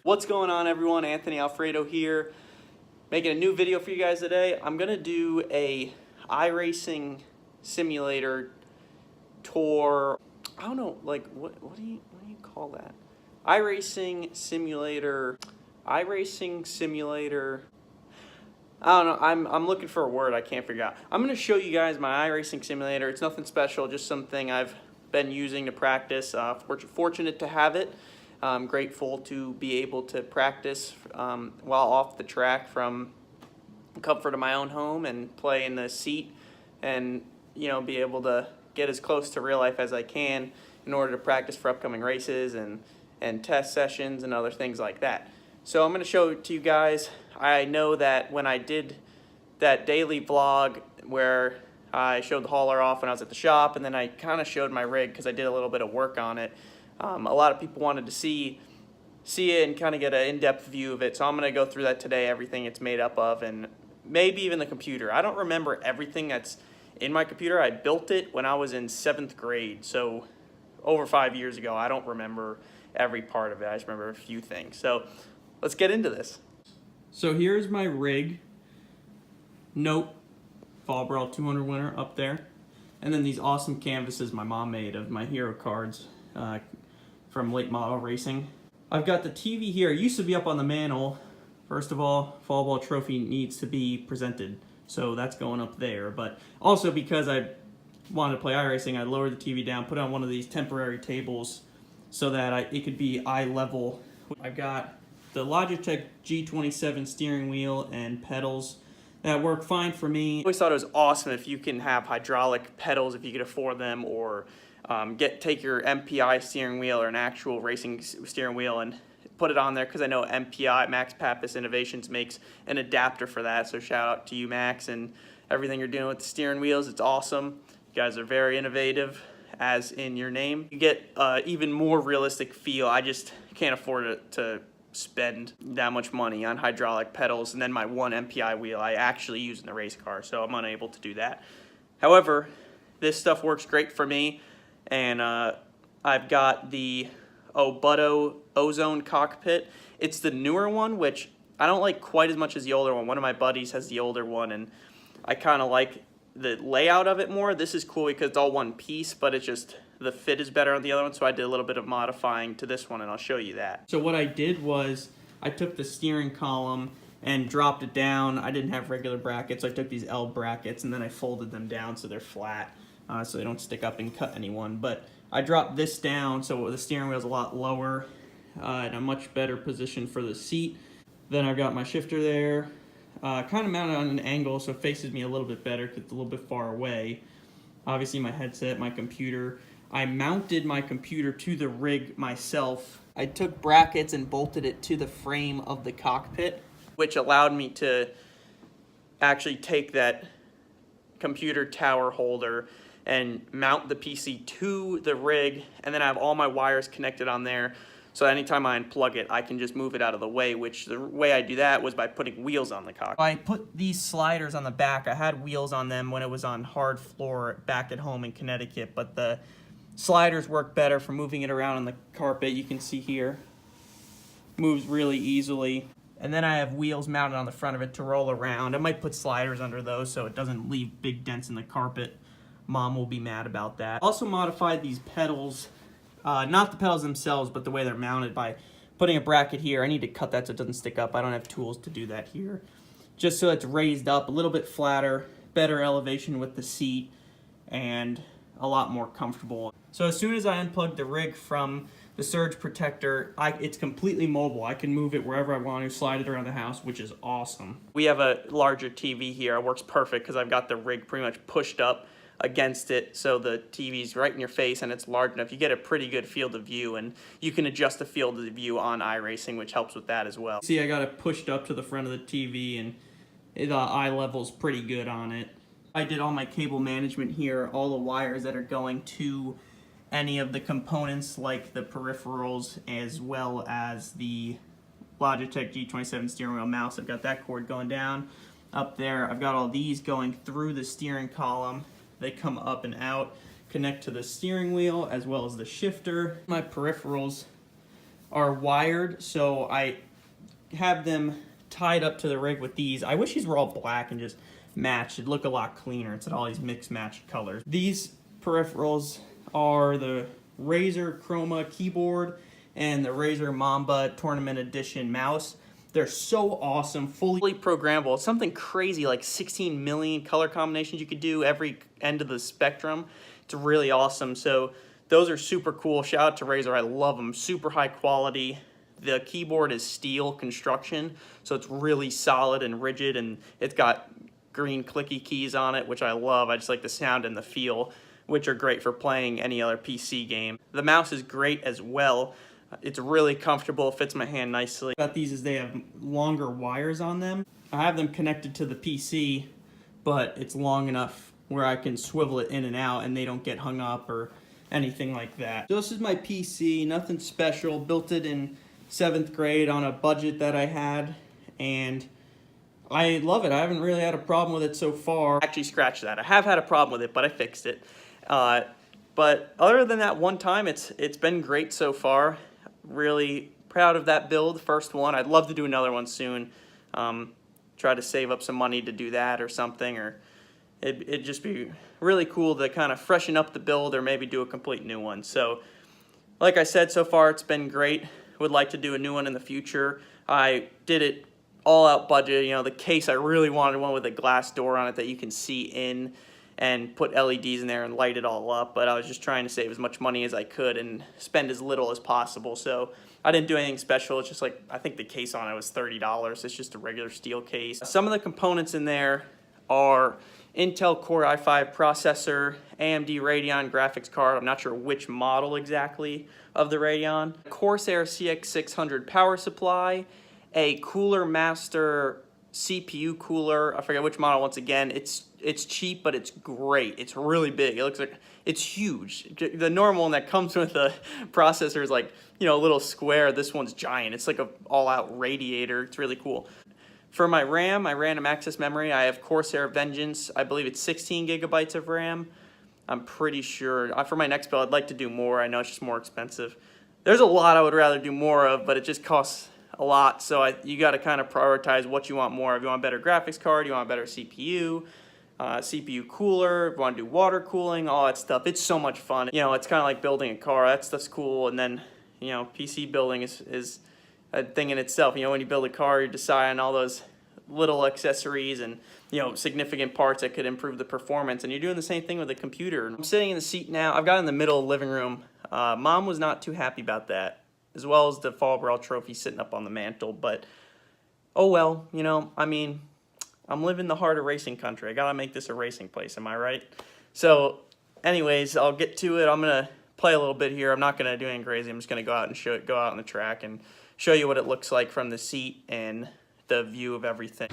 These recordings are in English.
What's going on, everyone? Anthony Alfredo here, making a new video for you guys today. I'm gonna do a iRacing simulator tour. I don't know, like what do you call that? iRacing simulator. I don't know. I'm looking for a word I can't figure out. I'm gonna show you guys my iRacing simulator. It's nothing special, just something I've been using to practice. Fortunate to have it. I'm grateful to be able to practice while off the track from the comfort of my own home and play in the seat, and be able to get as close to real life as I can in order to practice for upcoming races and test sessions and other things like that. So I'm going to show it to you guys. I know that when I did that daily vlog where I showed the hauler off when I was at the shop, and then I kind of showed my rig because I did a little bit of work on it. A lot of people wanted to see it and kind of get an in-depth view of it, so I'm going to go through that today, everything it's made up of, and maybe even the computer. I don't remember everything that's in my computer. I built it when I was in 7th grade, so over 5 years ago. I don't remember every part of it. I just remember a few things. So let's get into this. So here's my rig. Note, Fall Brawl 200 winner up there. And then these awesome canvases my mom made of my hero cards from late model racing. I've got the TV here. It used to be up on the mantle. First of all, Fall Ball trophy needs to be presented, so that's going up there. But also because I wanted to play iRacing, I lowered the TV down, put it on one of these temporary tables so that it could be eye level. I've got the Logitech G27 steering wheel and pedals that work fine for me. I always thought it was awesome if you can have hydraulic pedals if you could afford them, or take your MPI steering wheel or an actual racing steering wheel and put it on there, because I know MPI, Max Pappas Innovations, makes an adapter for that. So shout out to you, Max, and everything you're doing with the steering wheels. It's awesome. You guys are very innovative, as in your name. You get even more realistic feel. I just can't afford to spend that much money on hydraulic pedals, and then my one MPI wheel I actually use in the race car, so I'm unable to do that. However, this stuff works great for me, and I've got the Obutto Ozone cockpit. It's the newer one, which I don't like quite as much as the older one. One of my buddies has the older one, and I kind of like the layout of it more. This is cool because it's all one piece, but it's just the fit is better on the other one, so I did a little bit of modifying to this one, and I'll show you that. So what I did was I took the steering column and dropped it down. I didn't have regular brackets, so I took these L brackets and then I folded them down so they're flat, so they don't stick up and cut anyone. But I dropped this down so the steering wheel is a lot lower, in a much better position for the seat. Then I've got my shifter there, kind of mounted on an angle so it faces me a little bit better because it's a little bit far away. Obviously my headset, my computer. I mounted my computer to the rig myself. I took brackets and bolted it to the frame of the cockpit, which allowed me to actually take that computer tower holder and mount the PC to the rig, and then I have all my wires connected on there, so anytime I unplug it, I can just move it out of the way, which the way I do that was by putting wheels on the cockpit. I put these sliders on the back. I had wheels on them when it was on hard floor back at home in Connecticut, but the sliders work better for moving it around on the carpet. You can see here, moves really easily. And then I have wheels mounted on the front of it to roll around. I might put sliders under those so it doesn't leave big dents in the carpet. Mom will be mad about that. Also modified these pedals, not the pedals themselves, but the way they're mounted by putting a bracket here. I need to cut that so it doesn't stick up. I don't have tools to do that here. Just so it's raised up a little bit flatter, better elevation with the seat, and a lot more comfortable. So as soon as I unplug the rig from the surge protector, it's completely mobile. I can move it wherever I want to, slide it around the house, which is awesome. We have a larger TV here. It works perfect because I've got the rig pretty much pushed up against it, so the TV's right in your face and it's large enough. You get a pretty good field of view, and you can adjust the field of view on iRacing, which helps with that as well. See, I got it pushed up to the front of the TV, and the eye level's pretty good on it. I did all my cable management here, all the wires that are going to any of the components like the peripherals, as well as the Logitech G27 steering wheel mouse. I've got that cord going down up there. I've got all these going through the steering column. They come up and out, connect to the steering wheel as well as the shifter. My peripherals are wired, so I have them tied up to the rig with these. I wish these were all black and just matched. It'd look a lot cleaner instead of all these mixed matched colors. These peripherals are the Razer Chroma keyboard and the Razer Mamba Tournament Edition mouse. They're so awesome, fully programmable. It's something crazy, like 16 million color combinations you could do every end of the spectrum. It's really awesome. So those are super cool. Shout out to Razer. I love them. Super high quality. The keyboard is steel construction, so it's really solid and rigid, and it's got green clicky keys on it, which I love. I just like the sound and the feel, which are great for playing any other PC game. The mouse is great as well. It's really comfortable, fits my hand nicely. About these is they have longer wires on them. I have them connected to the PC, but it's long enough where I can swivel it in and out and they don't get hung up or anything like that. So this is my PC, nothing special. Built it in 7th grade on a budget that I had, and I love it. I haven't really had a problem with it so far. Actually, scratch that. I have had a problem with it, but I fixed it. But other than that one time, it's been great so far. Really proud of that build, first one. I'd love to do another one soon. Try to save up some money to do that or something, or it'd just be really cool to kind of freshen up the build or maybe do a complete new one. So like I said, so far it's been great. Would like to do a new one in the future. I did it all out budget. You know, the case, I really wanted one with a glass door on it that you can see in and put LEDs in there and light it all up, but I was just trying to save as much money as I could and spend as little as possible. So I didn't do anything special. It's just like, I think the case on it was $30. It's just a regular steel case. Some of the components in there are Intel Core i5 processor, AMD Radeon graphics card. I'm not sure which model exactly of the Radeon. Corsair CX600 power supply, a Cooler Master CPU cooler. I forget which model once again. It's cheap, but it's great. It's really big. It looks like it's huge. The normal one that comes with the processor is like, you know, a little square. This one's giant. It's like a all-out radiator. It's really cool. For my RAM, my random access memory, I have Corsair Vengeance. I believe it's 16 gigabytes of RAM. I'm pretty sure. For my next build, I'd like to do more. I know it's just more expensive. There's a lot I would rather do more of, but it just costs a lot. So you got to kind of prioritize what you want more of. You want a better graphics card, you want a better CPU, CPU cooler, you want to do water cooling, all that stuff. It's so much fun. You know, it's kind of like building a car. That stuff's cool. And then, you know, PC building is a thing in itself. You know, when you build a car, you decide on all those little accessories and, you know, significant parts that could improve the performance, and you're doing the same thing with a computer. I'm sitting in the seat now. I've got in the middle of the living room. Mom was not too happy about that, as well as the Fall Brawl trophy sitting up on the mantle, but oh well, you know, I mean, I'm living the heart of racing country. I gotta make this a racing place, am I right? So anyways, I'll get to it. I'm gonna play a little bit here. I'm not gonna do anything crazy. I'm just gonna go out on the track and show you what it looks like from the seat and the view of everything.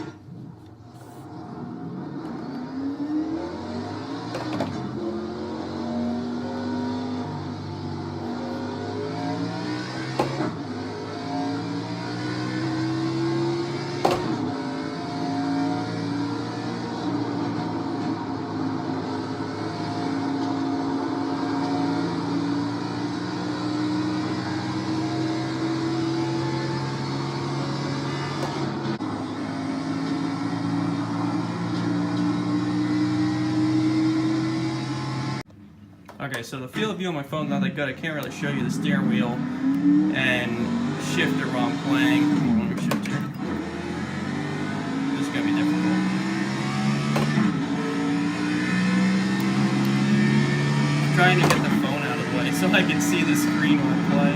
Okay, so the field of view on my phone's not that good. I can't really show you the steering wheel and shifter while I'm playing. Hold on, let me shift here. This is gonna be difficult. I'm trying to get the phone out of the way so I can see the screen when I play.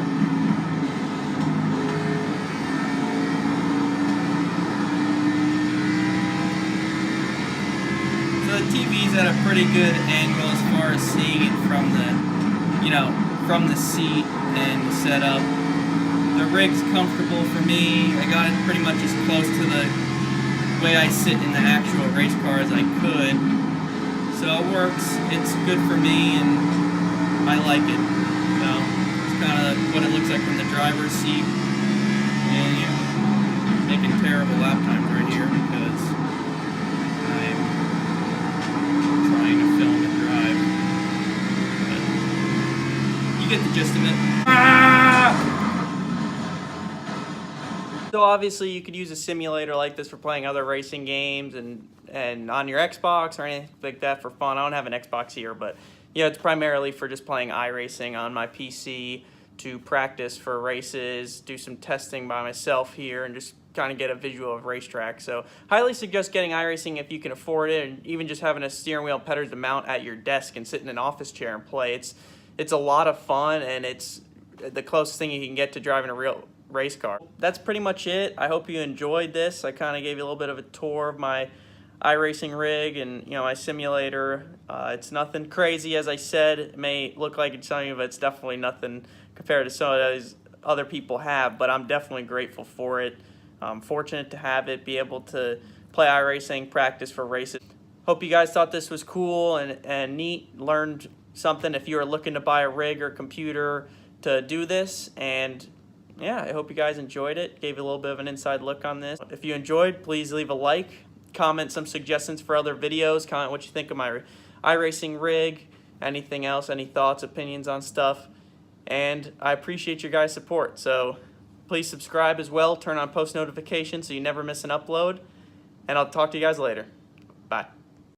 The TV's at a pretty good angle as far as seeing it from the, you know, from the seat and setup. The rig's comfortable for me. I got it pretty much as close to the way I sit in the actual race car as I could. So it works. It's good for me, and I like it. So it's kind of what it looks like from the driver's seat. And yeah, making terrible lap times right here because I'm trying to film and drive, but you get the gist of it. So obviously you could use a simulator like this for playing other racing games and on your Xbox or anything like that for fun. I don't have an Xbox here, but yeah, it's primarily for just playing iRacing on my PC to practice for races, do some testing by myself here, and just kind of get a visual of racetrack. So highly suggest getting iRacing if you can afford it, and even just having a steering wheel pedals to mount at your desk and sit in an office chair and play. It's a lot of fun, and it's the closest thing you can get to driving a real race car. That's pretty much it. I hope you enjoyed this. I kind of gave you a little bit of a tour of my iRacing rig and my simulator. It's nothing crazy, as I said. It may look like it's something, but it's definitely nothing compared to some of those other people have, but I'm definitely grateful for it. I'm fortunate to have it, be able to play iRacing, practice for races. Hope you guys thought this was cool and neat, learned something if you are looking to buy a rig or computer to do this. And yeah, I hope you guys enjoyed it, gave you a little bit of an inside look on this. If you enjoyed, please leave a like, comment some suggestions for other videos, comment what you think of my iRacing rig, anything else, any thoughts, opinions on stuff. And I appreciate your guys' support. So please subscribe as well, turn on post notifications so you never miss an upload. And I'll talk to you guys later. Bye.